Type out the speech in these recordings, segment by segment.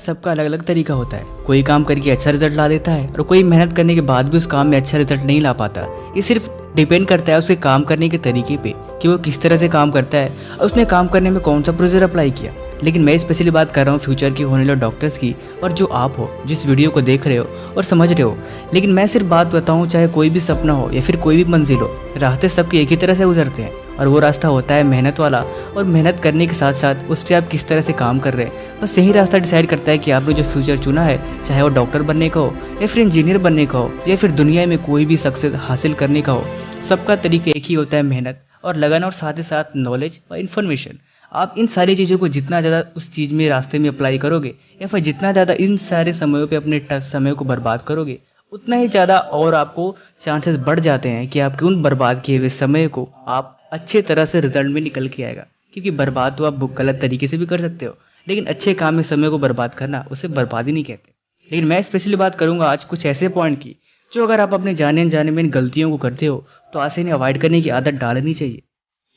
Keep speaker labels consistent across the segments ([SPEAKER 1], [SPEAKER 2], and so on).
[SPEAKER 1] सबका अलग अलग तरीका होता है। कोई काम करके अच्छा रिजल्ट ला देता है और कोई मेहनत करने के बाद भी उस काम में अच्छा रिजल्ट नहीं ला पाता। ये सिर्फ डिपेंड करता है उसके काम करने के तरीके पे कि वो किस तरह से काम करता है और उसने काम करने में कौन सा प्रोसीजर अप्लाई किया। लेकिन मैं स्पेशली बात कर रहा हूँ फ्यूचर की होने वाले डॉक्टर्स की, और जो आप हो जिस वीडियो को देख रहे हो और समझ रहे हो। लेकिन मैं सिर्फ बात बताऊँ, चाहे कोई भी सपना हो या फिर कोई भी मंजिल हो, रास्ते सबके एक ही तरह से गुजरते हैं और वो रास्ता होता है मेहनत वाला। और मेहनत करने के साथ साथ उस पर आप किस तरह से काम कर रहे हैं, बस यही रास्ता डिसाइड करता है कि आपने जो फ्यूचर चुना है, चाहे वो डॉक्टर बनने का हो या फिर इंजीनियर बनने का हो या फिर दुनिया में कोई भी सक्सेस हासिल करने का हो, सबका तरीका एक ही होता है, मेहनत और लगन, और साथ ही साथ नॉलेज और इन्फॉर्मेशन। आप इन सारी चीज़ों को जितना ज़्यादा उस चीज़ में रास्ते में अप्लाई करोगे या फिर जितना ज़्यादा इन सारे समयों पे अपने समय को बर्बाद करोगे, उतना ही ज़्यादा और आपको चांसेस बढ़ जाते हैं कि आपके उन बर्बाद किए हुए समय को आप अच्छे तरह से रिजल्ट में निकल के आएगा। क्योंकि बर्बाद तो आप गलत तरीके से भी कर सकते हो, लेकिन अच्छे काम में समय को बर्बाद करना उसे बर्बादी नहीं कहते। लेकिन मैं स्पेशली बात करूँगा आज कुछ ऐसे पॉइंट की जो अगर आप अपने जाने अनजाने में इन गलतियों को करते हो तो आज से इन्हें अवॉइड करने की आदत डालनी चाहिए।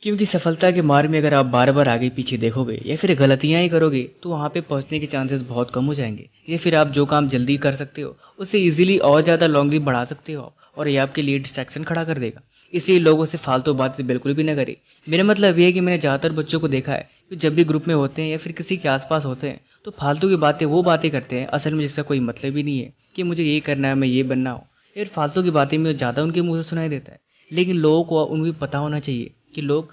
[SPEAKER 1] क्योंकि सफलता के मार्ग में अगर आप बार बार आगे पीछे देखोगे या फिर गलतियां ही करोगे तो वहाँ पे पहुँचने के चांसेस बहुत कम हो जाएंगे। या फिर आप जो काम जल्दी कर सकते हो उसे इजीली और ज़्यादा लॉन्गली बढ़ा सकते हो और ये आपके लिए डिस्ट्रैक्शन खड़ा कर देगा। इसलिए लोगों से फालतू बातें बिल्कुल भी ना करें। मेरा मतलब ये है कि मैंने ज़्यादातर बच्चों को देखा है कि जब भी ग्रुप में होते हैं या फिर किसी के आसपास होते हैं तो फालतू की बातें वो बातें करते हैं असल में जिसका कोई मतलब ही नहीं है कि मुझे ये करना है, मैं ये बनना हो। फिर फालतू की बातें में ज़्यादा उनके मुँह से सुनाई देता है। लेकिन लोगों को उनको पता होना चाहिए कि लोग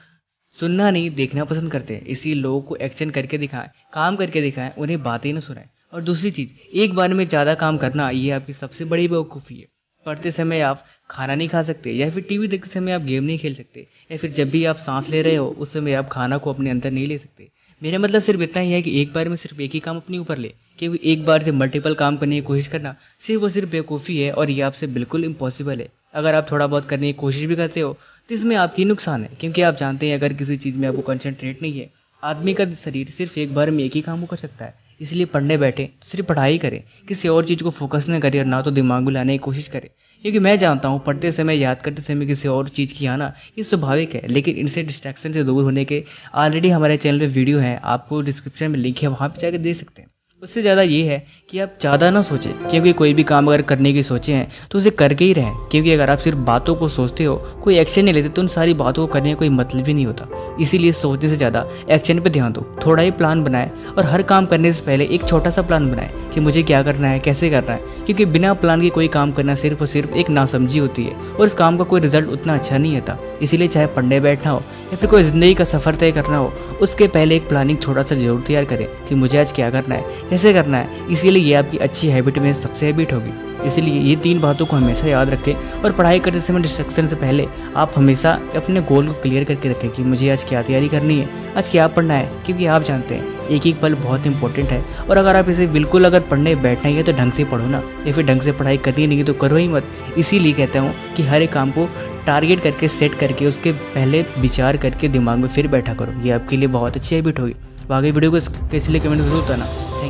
[SPEAKER 1] सुनना नहीं देखना पसंद करते हैं। इसलिए लोगों को एक्शन करके दिखाएं, काम करके दिखाएं, उन्हें बातें न सुनाएं। और दूसरी चीज़, एक बार में ज़्यादा काम करना ये आपकी सबसे बड़ी बेवकूफ़ी है। पढ़ते समय आप खाना नहीं खा सकते, या फिर टीवी देखते समय आप गेम नहीं खेल सकते, या फिर जब भी आप सांस ले रहे हो उस समय आप खाना को अपने अंदर नहीं ले सकते। मेरा मतलब सिर्फ इतना ही है कि एक बार में सिर्फ एक ही काम अपने ऊपर ले, क्योंकि एक बार से मल्टीपल काम करने की कोशिश करना सिर्फ और सिर्फ बेवकूफ़ी है और ये आपसे बिल्कुल इम्पॉसिबल है। अगर आप थोड़ा बहुत करने की कोशिश भी करते हो तो इसमें आपकी नुकसान है, क्योंकि आप जानते हैं अगर किसी चीज़ में आपको कंसंट्रेट नहीं है, आदमी का शरीर सिर्फ एक बार में एक ही काम को कर सकता है। इसलिए पढ़ने बैठे तो सिर्फ पढ़ाई करें, किसी और चीज़ को फोकस न करें और ना तो दिमाग में लाने की कोशिश करें। क्योंकि मैं जानता हूँ पढ़ते समय, याद करते समय किसी और चीज़ की आना ये स्वाभाविक है, लेकिन इनसे डिस्ट्रैक्शन से दूर होने के ऑलरेडी हमारे चैनल पे वीडियो है, आपको डिस्क्रिप्शन में लिंक है, वहाँ पे जाकर देख सकते हैं। उससे ज़्यादा ये है कि आप ज़्यादा ना सोचें, क्योंकि कोई भी काम अगर करने की सोचे हैं तो उसे करके ही रहें। क्योंकि अगर आप सिर्फ बातों को सोचते हो, कोई एक्शन नहीं लेते, तो उन सारी बातों को करने का कोई मतलब ही नहीं होता। इसीलिए सोचने से ज़्यादा एक्शन पे ध्यान दो। थोड़ा ही प्लान बनाएं और हर काम करने से पहले एक छोटा सा प्लान बनाएं कि मुझे क्या करना है, कैसे करना है। क्योंकि बिना प्लान के कोई काम करना सिर्फ और सिर्फ एक नासमझी होती है और इस काम का कोई रिजल्ट उतना अच्छा नहीं आता। इसीलिए चाहे पढ़ने बैठना हो या फिर कोई ज़िंदगी का सफ़र तय करना हो, उसके पहले एक प्लानिंग छोटा सा जरूर तैयार करें कि मुझे आज क्या करना है, कैसे करना है। इसीलिए ये आपकी अच्छी हैबिट में सबसे हैबिट होगी। इसलिए ये 3 बातों को हमेशा याद रखें और पढ़ाई करते समय डिस्ट्रैक्शन से पहले आप हमेशा अपने गोल को क्लियर करके रखें कि मुझे आज क्या तैयारी करनी है, आज क्या पढ़ना है। क्योंकि आप जानते हैं एक एक पल बहुत इंपॉर्टेंट है, और अगर आप इसे बिल्कुल अगर पढ़ने बैठना ही है तो ढंग से पढ़ो ना, या फिर ढंग से पढ़ाई करनी नहीं तो करो ही मत। इसीलिए कहता हूँ कि हर एक काम को टारगेट करके सेट करके उसके पहले विचार करके दिमाग में फिर बैठा करो। ये आपके लिए बहुत अच्छी हैबिट होगी। आगे वीडियो को कैसे लिए कमेंट जरूर बताना। Thank you.